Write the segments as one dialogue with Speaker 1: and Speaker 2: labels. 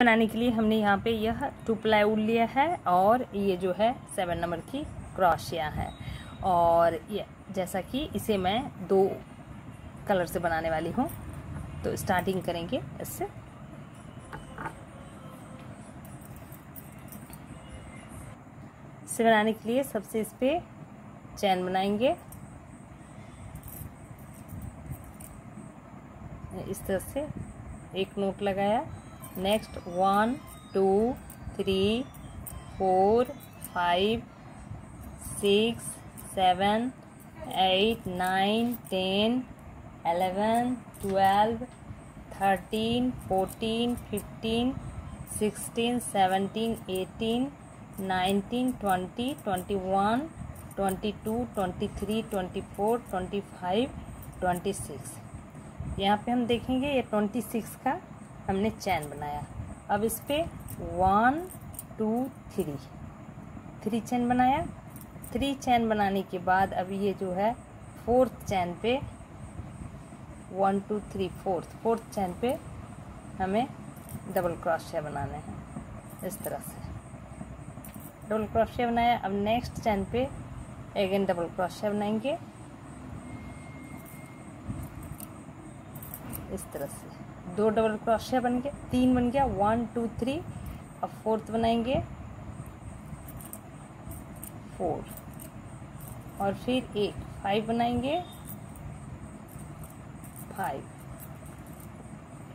Speaker 1: बनाने के लिए हमने यहाँ पे यह 2 प्लाईवुड लिया है और ये जो है 7 नंबर की क्रोशिया है। और ये जैसा कि इसे मैं 2 कलर से बनाने वाली हूँ, तो स्टार्टिंग करेंगे इससे। इसे बनाने के लिए सबसे इस पे चैन बनाएंगे इस तरह से, एक नोट लगाया। नेक्स्ट 1 2 3 4 5 6 7 8 9 10 11 12 13 14 15 16 17 18 19 20 21 22 23 24 25 26। यहाँ पे हम देखेंगे ये 26 का हमने चैन बनाया। अब इस पे 1 2 3 चैन बनाया। 3 चैन बनाने के बाद अब ये जो है 4th चैन पे 1 2 3 4th चैन पे हमें डबल क्रोशिया बनाने हैं। इस तरह से डबल क्रोशिया बनाया। अब नेक्स्ट चैन पे अगेन डबल क्रोशिया बनाएंगे इस तरह से। 2 डबल क्रोशिया बन गया, 3 बन गया, 1 2 3। अब 4th बनाएंगे 4 और फिर एक 5 बनाएंगे 5,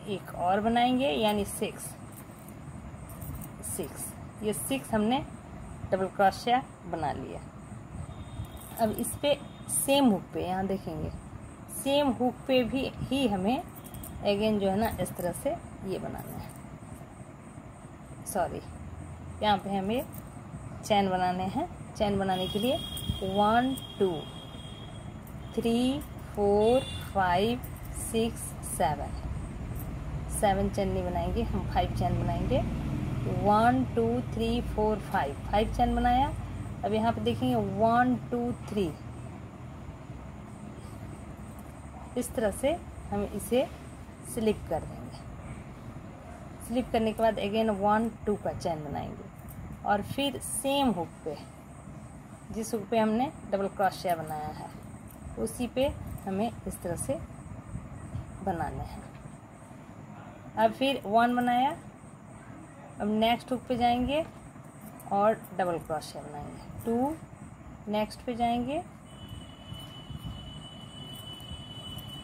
Speaker 1: एक और बनाएंगे यानी 6। ये 6 हमने डबल क्रोशिया बना लिया। अब इस पे सेम हुक पे, यहाँ देखेंगे सेम हुक पे भी ही हमें अगेन जो है ना इस तरह से ये बनाना है। सॉरी, यहाँ पे हमें चैन बनाने हैं। चैन बनाने के लिए 1 2 3 4 5 6 7 चैन नहीं बनाएंगे हम, 5 चैन बनाएंगे। 1 2 3 4 5 चैन बनाया। अब यहाँ पे देखेंगे 1 2 3 इस तरह से हम इसे स्लिप कर देंगे। स्लिप करने के बाद अगेन 1 2 का चैन बनाएंगे और फिर सेम हुक पे, जिस हुक पे हमने डबल क्रोशिया बनाया है उसी पे हमें इस तरह से बनाने हैं। अब फिर 1 बनाया। अब नेक्स्ट हुक पे जाएंगे और डबल क्रोशिया बनाएंगे। 2 नेक्स्ट पे जाएंगे,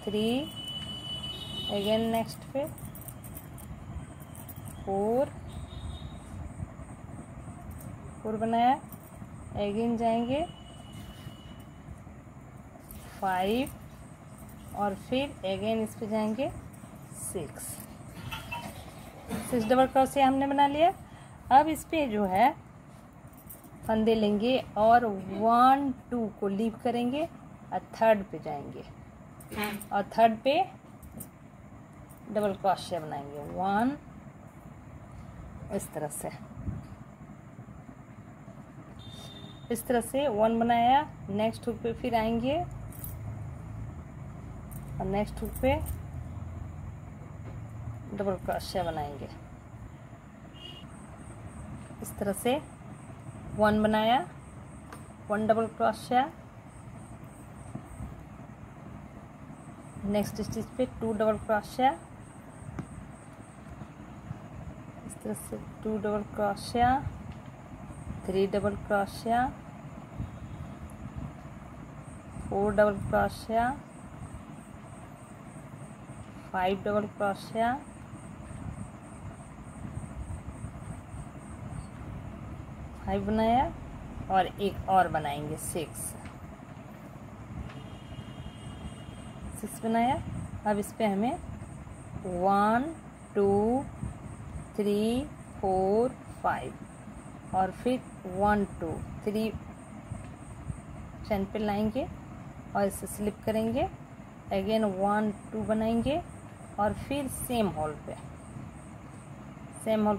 Speaker 1: 3 अगेन नेक्स्ट पे, 4 बनाया। अगेन जाएंगे 5 और फिर अगेन इस पे जाएंगे 6 डबल क्रोशिया हमने बना लिया। अब इस पे जो है फंदे लेंगे और 1 2 को लीव करेंगे और 3rd पे जाएंगे और 3rd पे डबल क्रोशिया बनाएंगे 1 इस तरह से। इस तरह से 1 बनाया। नेक्स्ट हुक पे फिर आएंगे और नेक्स्ट हुक पे डबल क्रोशिया बनाएंगे इस तरह से। 1 बनाया, 1 डबल क्रोशिया। नेक्स्ट स्टिच पे 2 डबल क्रोशिया इस तरह से, 2 double crochet, 3 double crochet, 4 double crochet, 5 double crochet, 5 बनाया और एक और बनाएंगे 6 बनाया। अब इस पे हमें 1 2 3 4 5 और फिर 1 2 3 चैन पे लाएंगे और इसे स्लिप करेंगे। अगेन 1 2 बनाएंगे और फिर सेम होल पे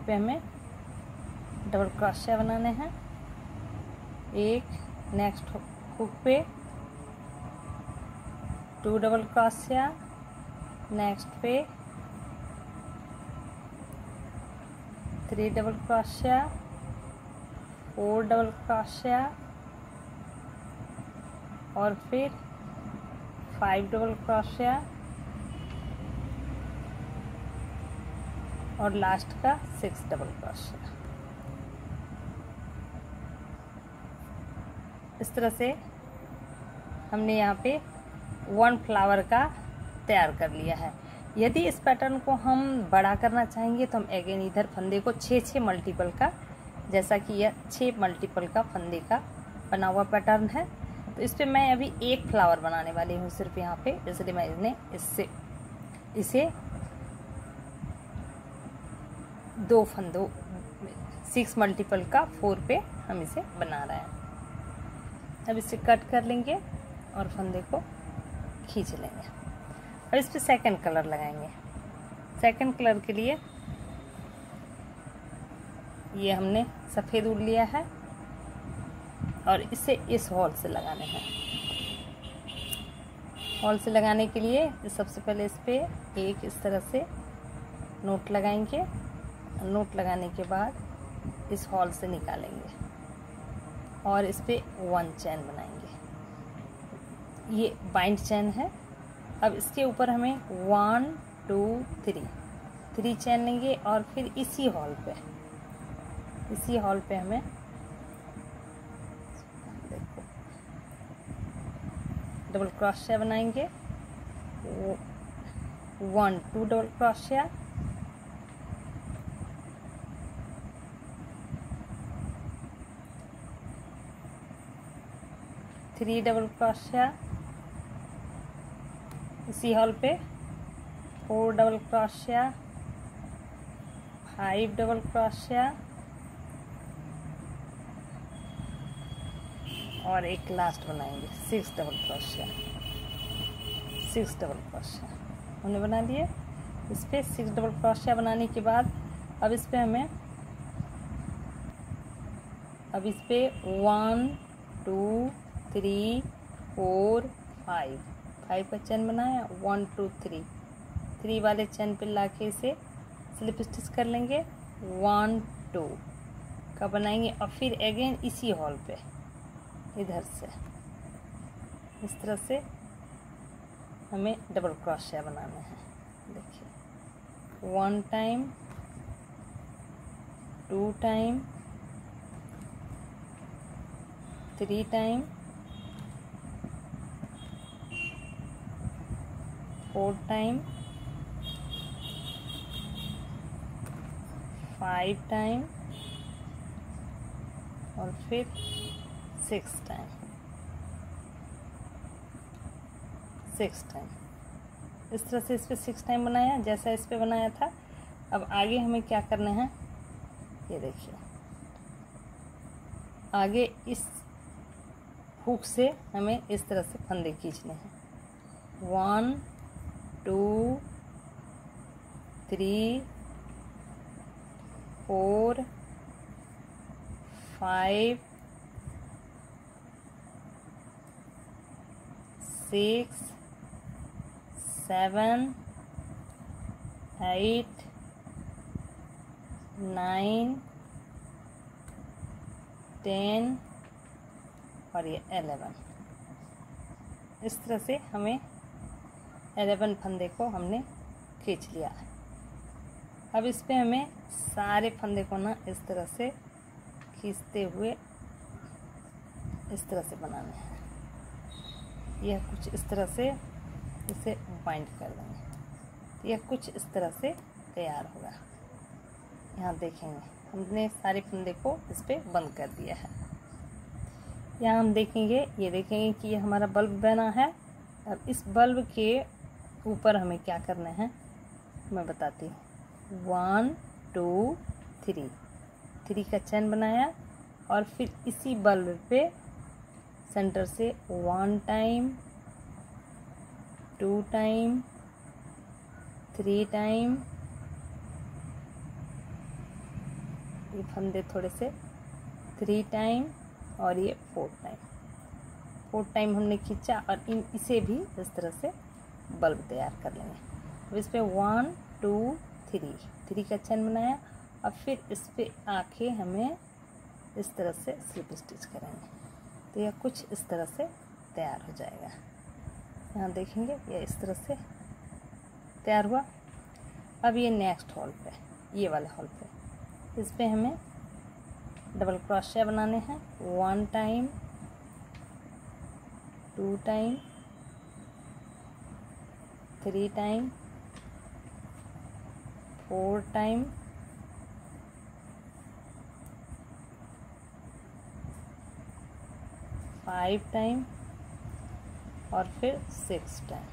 Speaker 1: हमें डबल क्रोशिया बनाने हैं। एक नेक्स्ट हुक पे 2 डबल क्रोशिया, नेक्स्ट पे 3 डबल क्रोशिया, 4 डबल क्रोशिया और फिर 5 डबल क्रोशिया और लास्ट का 6 डबल क्रोशिया। इस तरह से हमने यहाँ पे 1 फ्लावर का तैयार कर लिया है। यदि इस पैटर्न को हम बड़ा करना चाहेंगे तो हम अगेन इधर फंदे को 6 मल्टीपल का, जैसा कि यह 6 मल्टीपल का फंदे का बना हुआ पैटर्न है, तो इस पे मैं अभी 1 फ्लावर बनाने वाली हूँ सिर्फ यहाँ पे, इसलिए मैं इसे 2 फंदों 6 मल्टीपल का 4 पे हम इसे बना रहे हैं। अब इसे कट कर लेंगे और फंदे को खींच लेंगे। अब इस पे सेकंड कलर लगाएंगे। सेकंड कलर के लिए ये हमने सफ़ेद ऊन लिया है और इसे इस हॉल से लगाने हैं। हॉल से लगाने के लिए सबसे पहले इस पे एक इस तरह से नोट लगाएंगे। नोट लगाने के बाद इस हॉल से निकालेंगे और इस पे 1 चैन बनाएंगे। ये बाइंड चैन है। अब इसके ऊपर हमें 1 2 3 चैन लेंगे और फिर इसी हॉल पे हमें देखो डबल क्रोशिया बनाएंगे। 1 2 डबल क्रोशिया, 3 डबल क्रोशिया इसी हॉल पे, 4 डबल क्रोशिया, 5 डबल क्रोशिया और एक लास्ट बनाएंगे 6 डबल क्रोशिया। 6 डबल क्रोशिया हमने बना दिए। इस पे 6 डबल क्रोशिया बनाने के बाद अब इस पे 1 2 3 4 5 का चैन बनाया। 1 2 3 वाले चैन पे लाके इसे स्लिप स्टिच कर लेंगे। 1 2 का बनाएंगे और फिर अगेन इसी हॉल पे इधर से इस तरह से हमें डबल क्रोशिया बनाना है। देखिए 1 time, 2 time, 3 time, 4 time, 5 time और फिर 6 टाइम। इस तरह से इस पे 6 टाइम बनाया जैसा इस पे बनाया था। अब आगे हमें क्या करना है, ये देखिए आगे इस हुक से हमें इस तरह से फंदे खींचने हैं। 1 2 3 4 5 6 7 8 9 10 और ये 11। इस तरह से हमें 11 फंदे को हमने खींच लिया है। अब इस पे हमें सारे फंदे को ना इस तरह से खींचते हुए इस तरह से बनाना है। यह कुछ इस तरह से इसे बाइंड कर देंगे। यह कुछ इस तरह से तैयार होगा। यहाँ देखेंगे हमने सारे फंदे को इस पे बंद कर दिया है। यहाँ हम देखेंगे, ये देखेंगे कि ये हमारा बल्ब बना है। अब इस बल्ब के ऊपर हमें क्या करना है मैं बताती हूँ। 1 2 3 का चैन बनाया और फिर इसी बल्ब पे सेंटर से 1 टाइम, 2 टाइम, 3 टाइम, ये फंदे थोड़े से 3 टाइम और ये 4 टाइम हमने खींचा और इसे भी इस तरह से बल्ब तैयार कर लेंगे। अब इस पे 1 2 3 का चैन बनाया अब फिर इस पे आके हमें इस तरह से स्लिप स्टिच करेंगे, तो यह कुछ इस तरह से तैयार हो जाएगा। यहाँ देखेंगे यह इस तरह से तैयार हुआ। अब ये नेक्स्ट हॉल पे, ये वाले हॉल पे, इस पे हमें डबल क्रोशिया बनाने हैं। 1 time, 2 time, 3 time, 4 time, 5 time और फिर 6 टाइम।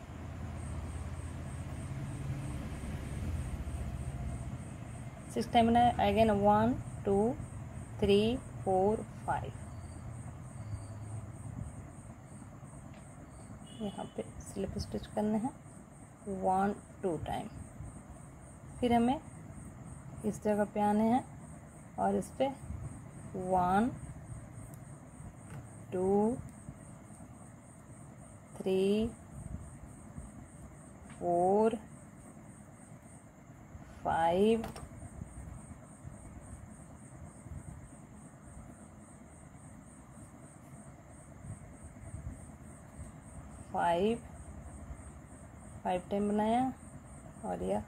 Speaker 1: सिक्स टाइम बनाए। अगेन 1 2 3 4 5, यहाँ पे स्लिप स्टिच करने हैं 1 2 टाइम। फिर हमें इस जगह पे आने हैं और इस पे 1 2 3 4 5 5 टाइम बनाया और यह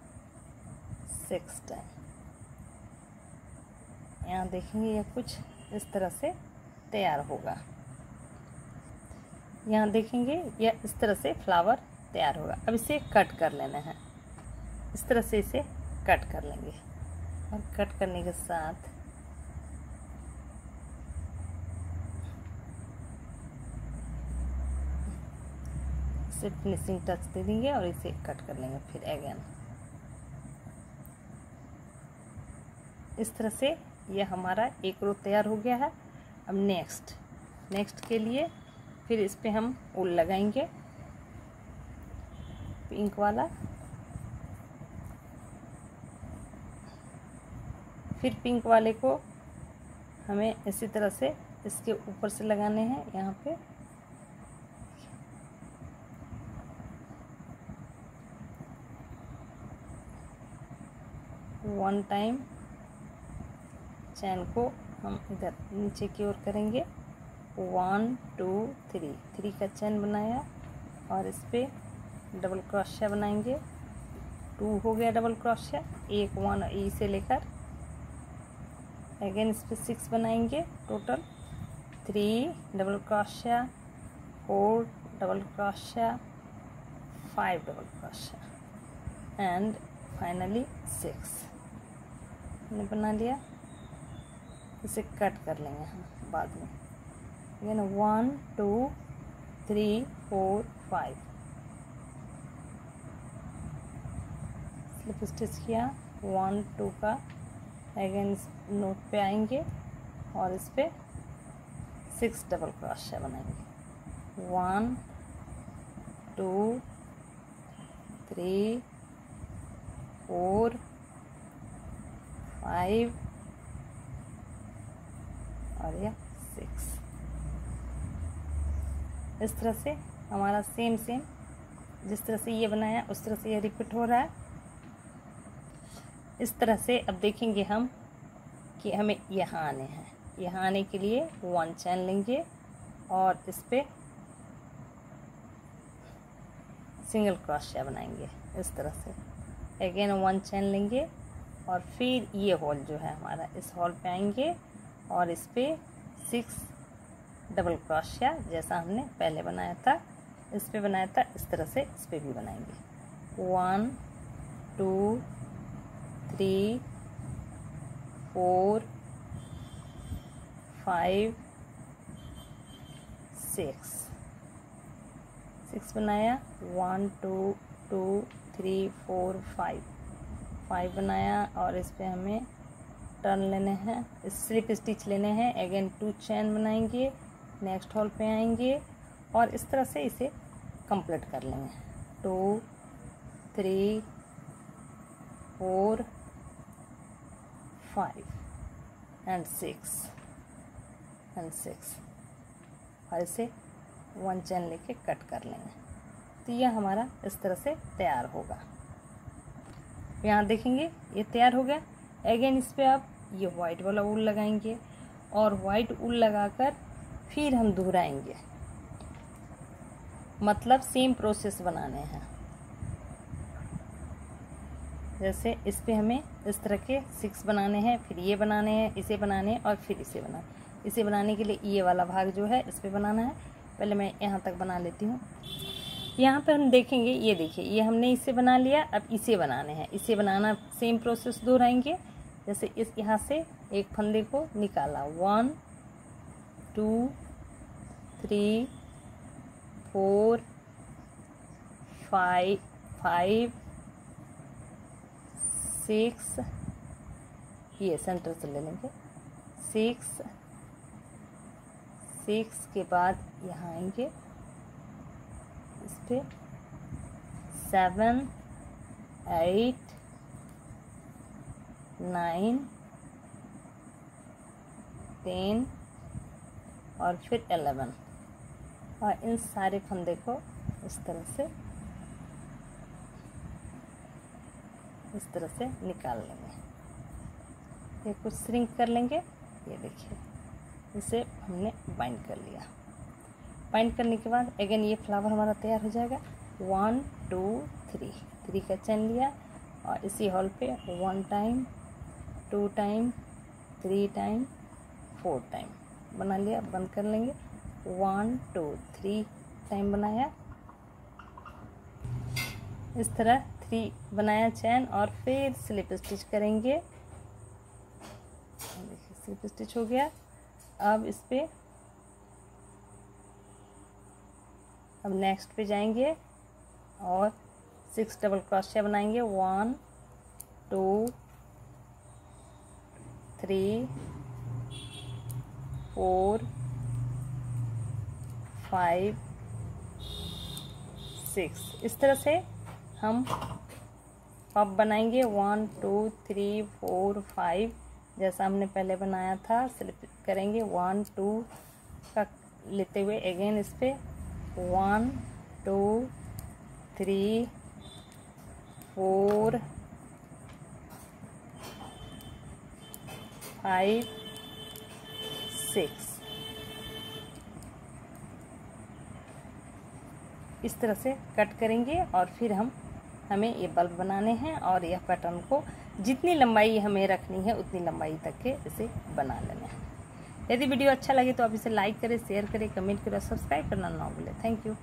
Speaker 1: 6 टाइम। यहाँ देखेंगे यह कुछ इस तरह से तैयार होगा। यहाँ देखेंगे यह इस तरह से फ्लावर तैयार होगा। अब इसे कट कर लेना है, इस तरह से इसे कट कर लेंगे और कट करने के साथ इसे फिनिशिंग टच दे देंगे और इसे कट कर लेंगे। फिर अगेन इस तरह से यह हमारा एक रो तैयार हो गया है। अब नेक्स्ट के लिए फिर इस पे हम ऊल लगाएंगे पिंक वाला। फिर पिंक वाले को हमें इसी तरह से इसके ऊपर से लगाने हैं। यहाँ पे वन टाइम चैन को हम इधर नीचे की ओर करेंगे। 1 2 3 का चैन बनाया और इस पे डबल क्रोशिया बनाएंगे। 2 हो गया डबल क्रोशिया, एक 1 ई से लेकर अगेन इस पे 6 बनाएंगे total. 3 double crochet, 4 double crochet, 5 double crochet and finally 6 हमने बना लिया। इसे कट कर लेंगे हम बाद में। अगेन 1 2 3 4 5 स्लिप स्टिच किया 1 2 का। अगेन इस नोट पे आएंगे और इस पे 6 डबल क्रोशिया बनाएंगे। 1 2 3 4 5 और यह 6। इस तरह से हमारा सेम जिस तरह से ये बनाया उस तरह से ये रिपीट हो रहा है। इस तरह से अब देखेंगे हम कि हमें यहाँ आने हैं। यहाँ आने के लिए 1 चैन लेंगे और इस पे सिंगल क्रोशिया बनाएंगे इस तरह से। अगेन 1 चैन लेंगे और फिर ये हॉल जो है हमारा, इस हॉल पे आएंगे और इस पे 6 डबल क्रोशिया जैसा हमने पहले बनाया था, इस पे बनाया था, इस तरह से इस पे भी बनाएंगे। 1 2 3 4 5 6 बनाया। 1 2 2 3 4 5 बनाया और इस पे हमें टर्न लेने हैं, स्लिप स्टिच लेने हैं। अगेन 2 चैन बनाएंगे, नेक्स्ट हॉल पे आएंगे और इस तरह से इसे कंप्लीट कर लेंगे। 2 3 4 5 एंड 6 और इसे 1 चैन लेके कट कर लेंगे। तो यह हमारा इस तरह से तैयार होगा। यहाँ देखेंगे ये तैयार हो गया। अगेन इस पर आप ये वाइट वाला ऊल लगाएंगे और वाइट ऊल लगाकर फिर हम दोहराएंगे, मतलब सेम प्रोसेस बनाने हैं। जैसे इस पे हमें इस तरह के 6 बनाने हैं, फिर ये बनाने हैं, इसे बनाने हैं और फिर इसे बनाने के लिए ये वाला भाग जो है इस पे बनाना है। पहले मैं यहाँ तक बना लेती हूँ। यहाँ पे हम देखेंगे, ये देखिए ये हमने इसे बना लिया, अब इसे बनाने हैं। इसे बनाना सेम प्रोसेस दोहराएंगे। जैसे इस यहाँ से एक फंदे को निकाला, 1 2 3 4 5 6, ये सेंटर से ले लेंगे, 6 के बाद यहाँ आएंगे इस पे 7 8 9 10 और फिर 11, और इन सारे फंदे को इस तरह से निकाल लेंगे। ये कुछ श्रिंक कर लेंगे, ये देखिए इसे हमने बाइंड कर लिया। बाइंड करने के बाद अगेन ये फ्लावर हमारा तैयार हो जाएगा। 1 2 3 का चेन लिया और इसी हॉल पे 1 टाइम 2 टाइम 3 टाइम 4 टाइम बना लिया। बंद कर लेंगे, 1 2 3 टाइम बनाया, इस तरह 3 बनाया चैन, और फिर स्लिप स्टिच करेंगे। देखिए स्लिप स्टिच हो गया। अब इस पे अब नेक्स्ट पे जाएंगे और 6 डबल क्रोशिया बनाएंगे। 1 2 3 4 5 6, इस तरह से हम पफ बनाएंगे। 1 2 3 4 5 जैसा हमने पहले बनाया था। स्लिप करेंगे 1 2 का लेते हुए अगेन इस पे 1 2 3 4 5 6, इस तरह से कट करेंगे और फिर हमें ये बल्ब बनाने हैं, और यह पैटर्न को जितनी लंबाई हमें रखनी है उतनी लंबाई तक के इसे बना लेना है। यदि वीडियो अच्छा लगे तो आप इसे लाइक करें, शेयर करें, कमेंट करें, सब्सक्राइब करना ना भूलें। Thank you.